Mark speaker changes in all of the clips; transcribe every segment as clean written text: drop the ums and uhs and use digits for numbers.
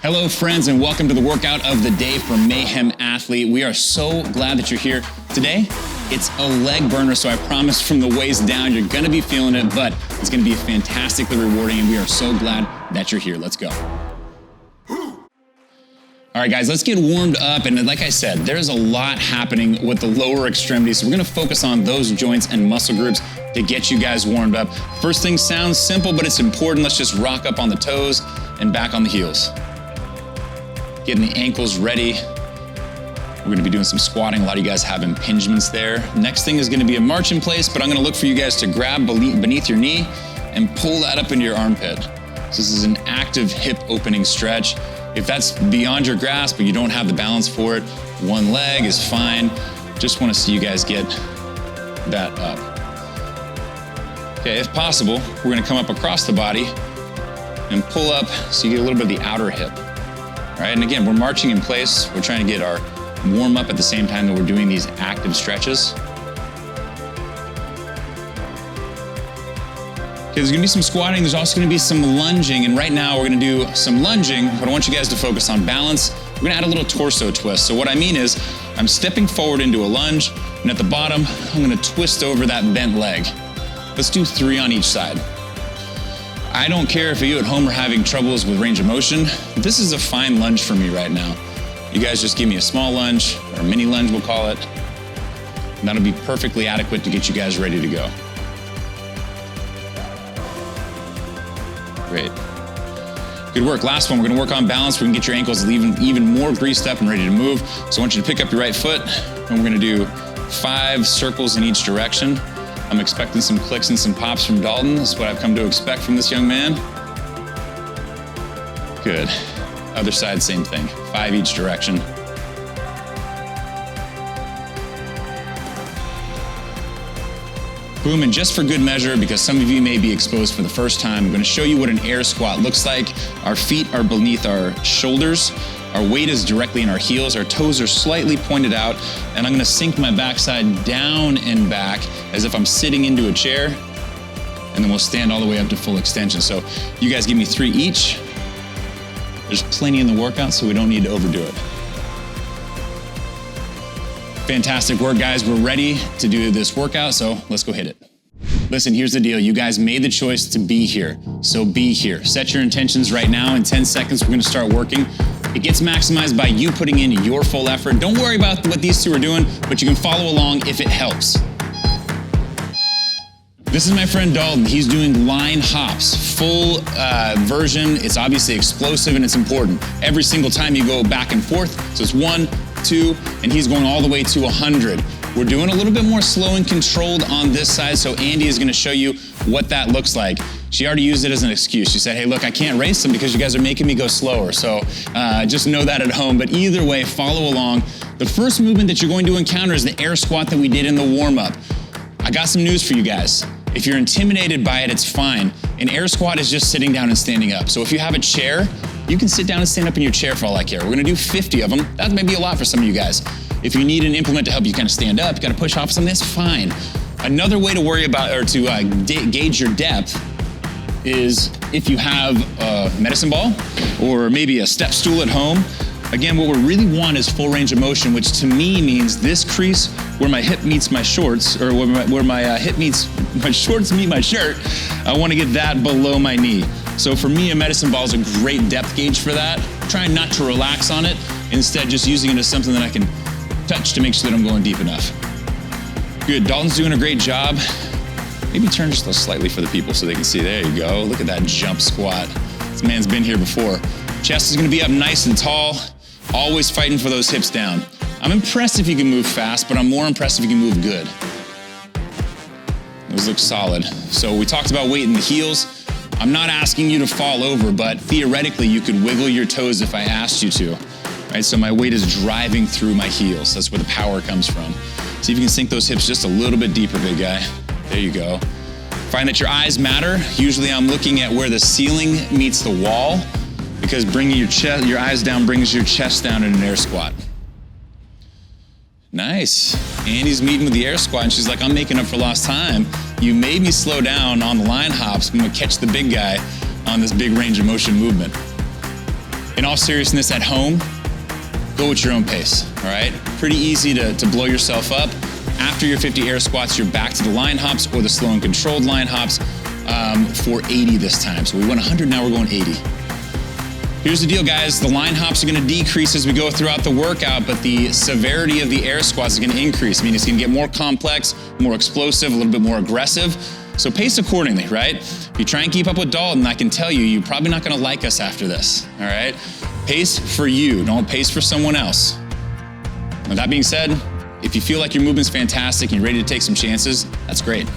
Speaker 1: Hello friends, and welcome to the workout of the day for Mayhem Athlete. We are so glad that you're here. Today, it's a leg burner, so I promise from the waist down, you're gonna be feeling it, but it's gonna be fantastically rewarding, and we are so glad that you're here. Let's go. All right, guys, let's get warmed up. And like I said, there's a lot happening with the lower extremities, so we're gonna focus on those joints and muscle groups to get you guys warmed up. First thing sounds simple, but it's important. Let's just rock up on the toes and back on the heels. Getting the ankles ready. We're gonna be doing some squatting. A lot of you guys have impingements there. Next thing is gonna be a march in place, but I'm gonna look for you guys to grab beneath your knee and pull that up into your armpit. So this is an active hip opening stretch. If that's beyond your grasp, but you don't have the balance for it, one leg is fine. Just wanna see you guys get that up. Okay, if possible, we're gonna come up across the body and pull up so you get a little bit of the outer hip. Right, and again, we're marching in place. We're trying to get our warm up at the same time that we're doing these active stretches. Okay, there's gonna be some squatting. There's also gonna be some lunging. And right now we're gonna do some lunging, but I want you guys to focus on balance. We're gonna add a little torso twist. So what I mean is, I'm stepping forward into a lunge, and at the bottom, I'm gonna twist over that bent leg. Let's do 3 on each side. I don't care if you at home are having troubles with range of motion. This is a fine lunge for me right now. You guys just give me a small lunge, or a mini lunge we'll call it. And that'll be perfectly adequate to get you guys ready to go. Great. Good work. Last one, we're gonna work on balance. We're gonna get your ankles even more greased up and ready to move. So I want you to pick up your right foot, and we're gonna do 5 circles in each direction. I'm expecting some clicks and some pops from Dalton. That's what I've come to expect from this young man. Good. Other side, same thing. 5 each direction. Boom, and just for good measure, because some of you may be exposed for the first time, I'm gonna show you what an air squat looks like. Our feet are beneath our shoulders. Our weight is directly in our heels. Our toes are slightly pointed out, and I'm gonna sink my backside down and back as if I'm sitting into a chair, and then we'll stand all the way up to full extension. So you guys give me 3 each. There's plenty in the workout, so we don't need to overdo it. Fantastic work, guys. We're ready to do this workout, so let's go hit it. Listen, here's the deal. You guys made the choice to be here, so be here. Set your intentions right now. In 10 seconds, we're gonna start working. It gets maximized by you putting in your full effort. Don't worry about what these 2 are doing, but you can follow along if it helps. This is my friend Dalton. He's doing line hops, full version. It's obviously explosive and it's important. Every single time you go back and forth, so it's 1, 2, and he's going all the way to 100. We're doing a little bit more slow and controlled on this side, so Andy is gonna show you what that looks like. She already used it as an excuse. She said, hey, look, I can't race them because you guys are making me go slower. So just know that at home. But either way, follow along. The first movement that you're going to encounter is the air squat that we did in the warm-up. I got some news for you guys. If you're intimidated by it, it's fine. An air squat is just sitting down and standing up. So if you have a chair, you can sit down and stand up in your chair for all I care. We're gonna do 50 of them. That may be a lot for some of you guys. If you need an implement to help you kind of stand up, you gotta push off something, that's fine. Another way to worry about, or to gauge your depth is if you have a medicine ball or maybe a step stool at home. Again, what we really want is full range of motion, which to me means this crease where my hip meets my shorts, or where my shorts meet my shirt. I wanna get that below my knee. So for me, a medicine ball is a great depth gauge for that. Trying not to relax on it, instead just using it as something that I can touch to make sure that I'm going deep enough. Good, Dalton's doing a great job. Maybe turn just slightly for the people so they can see. There you go, look at that jump squat. This man's been here before. Chest is gonna be up nice and tall, always fighting for those hips down. I'm impressed if you can move fast, but I'm more impressed if you can move good. Those look solid. So we talked about weight in the heels. I'm not asking you to fall over, but theoretically you could wiggle your toes if I asked you to. Right, so my weight is driving through my heels. That's where the power comes from. See if you can sink those hips just a little bit deeper, big guy. There you go. Find that your eyes matter. Usually I'm looking at where the ceiling meets the wall, because bringing your eyes down brings your chest down in an air squat. Nice. Andy's meeting with the air squat, and she's like, I'm making up for lost time. You made me slow down on the line hops. I'm gonna catch the big guy on this big range of motion movement. In all seriousness, at home, go at your own pace, all right? Pretty easy to blow yourself up. After your 50 air squats, you're back to the line hops or the slow and controlled line hops for 80 this time. So we went 100, now we're going 80. Here's the deal, guys. The line hops are gonna decrease as we go throughout the workout, but the severity of the air squats is gonna increase. I mean, it's gonna get more complex, more explosive, a little bit more aggressive. So pace accordingly, right? If you try and keep up with Dalton, I can tell you, you're probably not gonna like us after this, all right? Pace for you, don't pace for someone else. With that being said, if you feel like your movement's fantastic and you're ready to take some chances, that's great.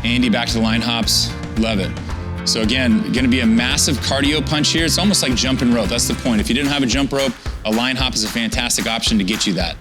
Speaker 1: Andy, back to the line hops, love it. So again, gonna be a massive cardio punch here. It's almost like jumping rope, that's the point. If you didn't have a jump rope, a line hop is a fantastic option to get you that.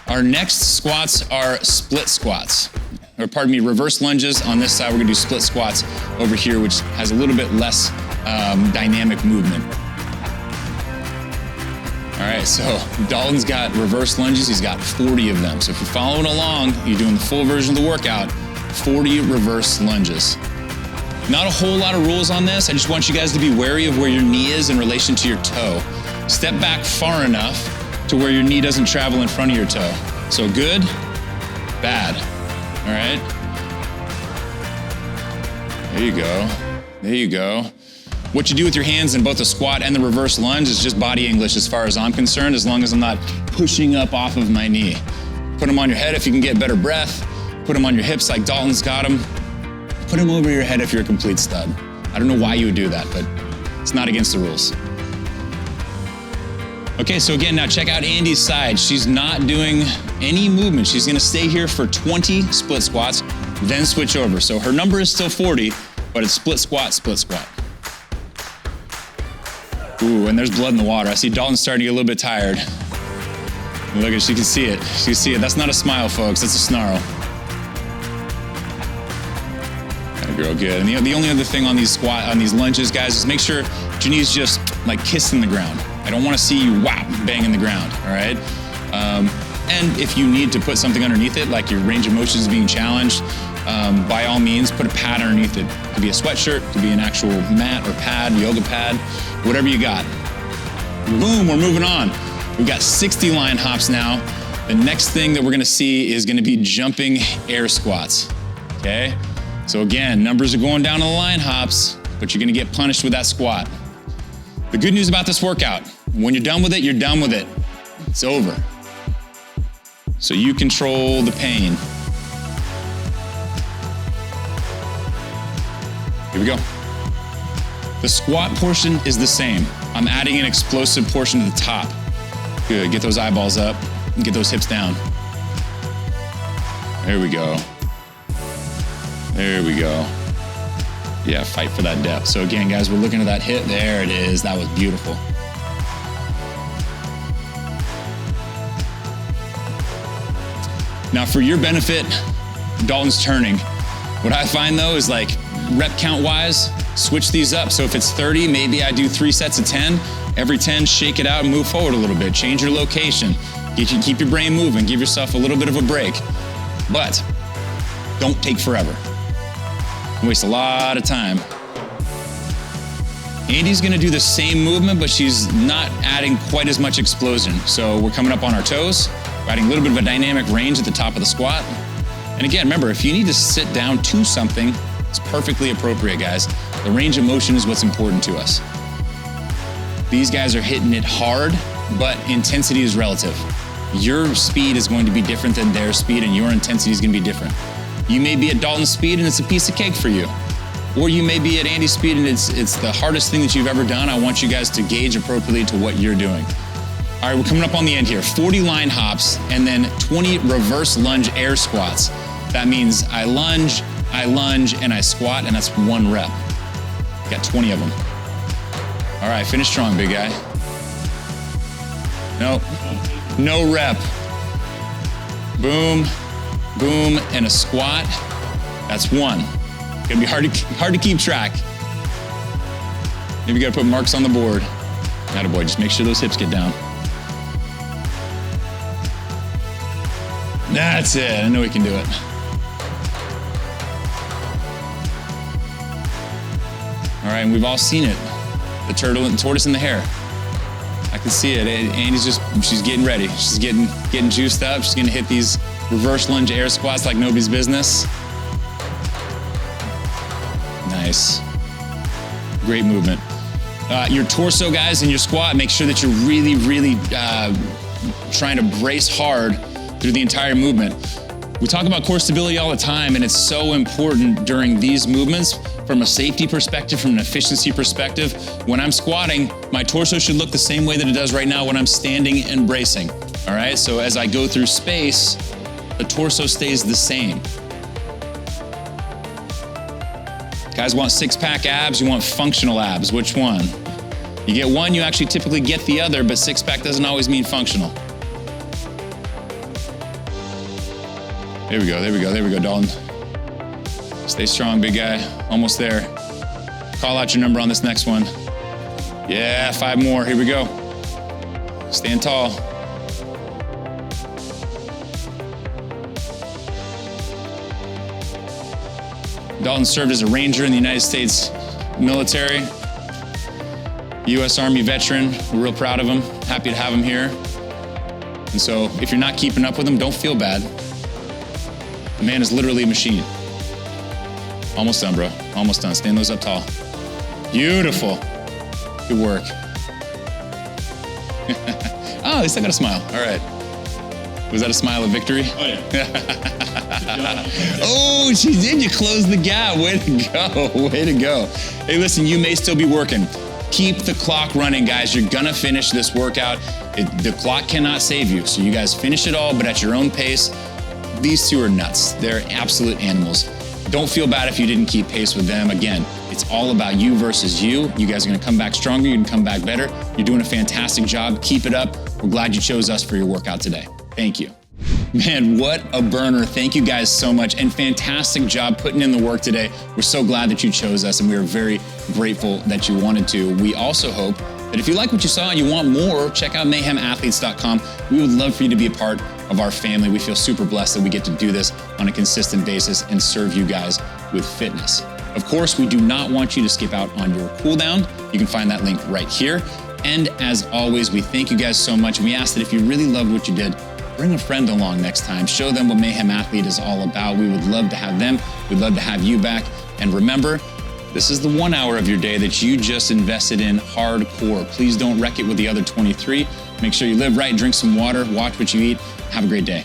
Speaker 1: Our next squats are split squats, or pardon me, reverse lunges. On this side, we're gonna do split squats over here, which has a little bit less dynamic movement. All right, so Dalton's got reverse lunges, he's got 40 of them. So if you're following along, you're doing the full version of the workout, 40 reverse lunges. Not a whole lot of rules on this. I just want you guys to be wary of where your knee is in relation to your toe. Step back far enough to where your knee doesn't travel in front of your toe. So good, bad, all right? There you go, there you go. What you do with your hands in both the squat and the reverse lunge is just body English as far as I'm concerned, as long as I'm not pushing up off of my knee. Put them on your head if you can get better breath. Put them on your hips like Dalton's got them. Put them over your head if you're a complete stud. I don't know why you would do that, but it's not against the rules. Okay, so again, now check out Andy's side. She's not doing any movement. She's gonna stay here for 20 split squats, then switch over. So her number is still 40, but it's split squat, split squat. Ooh, and there's blood in the water. I see Dalton starting to get a little bit tired. Look at, she can see it. She can see it. That's not a smile, folks. That's a snarl. That girl, good. And the only other thing on these lunges, guys, is make sure that your knees just like kissing the ground. I don't want to see you whap, banging the ground, all right? And if you need to put something underneath it, like your range of motion is being challenged, by all means, put a pad underneath it. It could be a sweatshirt, it could be an actual mat or pad, yoga pad, whatever you got. Boom, we're moving on. We've got 60 line hops now. The next thing that we're gonna see is gonna be jumping air squats, okay? So again, numbers are going down on the line hops, but you're gonna get punished with that squat. The good news about this workout, when you're done with it, you're done with it. It's over. So you control the pain. Here we go. The squat portion is the same. I'm adding an explosive portion to the top. Good, get those eyeballs up and get those hips down. There we go. There we go. Yeah, fight for that depth. So again, guys, we're looking at that hip. There it is, that was beautiful. Now for your benefit, Dalton's turning. What I find though is like rep count wise, switch these up. So if it's 30, maybe I do 3 sets of 10. Every 10, shake it out and move forward a little bit. Change your location. Keep your brain moving. Give yourself a little bit of a break. But don't take forever. Waste a lot of time. Andy's gonna do the same movement, but she's not adding quite as much explosion. So we're coming up on our toes. We're adding a little bit of a dynamic range at the top of the squat. And again, remember, if you need to sit down to something, it's perfectly appropriate, guys. The range of motion is what's important to us. These guys are hitting it hard, but intensity is relative. Your speed is going to be different than their speed, and your intensity is gonna be different. You may be at Dalton's speed and it's a piece of cake for you. Or you may be at Andy's speed and it's the hardest thing that you've ever done. I want you guys to gauge appropriately to what you're doing. All right, we're coming up on the end here. 40 line hops and then 20 reverse lunge air squats. That means I lunge, and I squat, and that's 1 rep. Got 20 of them. All right, finish strong, big guy. Nope, no rep. Boom, boom, and a squat. That's 1. Gonna be hard to keep track. Maybe you gotta put marks on the board. Attaboy, just make sure those hips get down. That's it, I know we can do it. All right, and we've all seen it. The tortoise and the hare. I can see it. Andy's she's getting ready. She's getting juiced up. She's gonna hit these reverse lunge air squats like nobody's business. Nice. Great movement. Your torso, guys, in your squat, make sure that you're really, really trying to brace hard through the entire movement. We talk about core stability all the time, and it's so important during these movements from a safety perspective, from an efficiency perspective. When I'm squatting, my torso should look the same way that it does right now when I'm standing and bracing, all right? So as I go through space, the torso stays the same. Guys want six-pack abs, you want functional abs, which one? You get one, you actually typically get the other, but six-pack doesn't always mean functional. There we go, Dalton. Stay strong, big guy, almost there. Call out your number on this next one. Yeah, 5 more, here we go. Stand tall. Dalton served as a Ranger in the United States military, U.S. Army veteran. We're real proud of him, happy to have him here. And so if you're not keeping up with him, don't feel bad. The man is literally a machine. Almost done, bro, almost done. Stand those up tall. Beautiful, good work. Oh, they still got a smile, all right. Was that a smile of victory?
Speaker 2: Oh, yeah.
Speaker 1: Oh, she did. You closed the gap. Way to go. Way to go. Hey, listen, you may still be working. Keep the clock running, guys. You're going to finish this workout. The clock cannot save you. So you guys finish it all, but at your own pace. These two are nuts. They're absolute animals. Don't feel bad if you didn't keep pace with them. Again, it's all about you versus you. You guys are going to come back stronger. You can come back better. You're doing a fantastic job. Keep it up. We're glad you chose us for your workout today. Thank you. Man, what a burner. Thank you guys so much, and fantastic job putting in the work today. We're so glad that you chose us, and we are very grateful that you wanted to. We also hope that if you like what you saw and you want more, check out mayhemathletes.com. We would love for you to be a part of our family. We feel super blessed that we get to do this on a consistent basis and serve you guys with fitness. Of course, we do not want you to skip out on your cooldown. You can find that link right here. And as always, we thank you guys so much. And we ask that if you really loved what you did, bring a friend along next time. Show them what Mayhem Athlete is all about. We would love to have them. We'd love to have you back. And remember, this is the 1 hour of your day that you just invested in hardcore. Please don't wreck it with the other 23. Make sure you live right, drink some water, watch what you eat. Have a great day.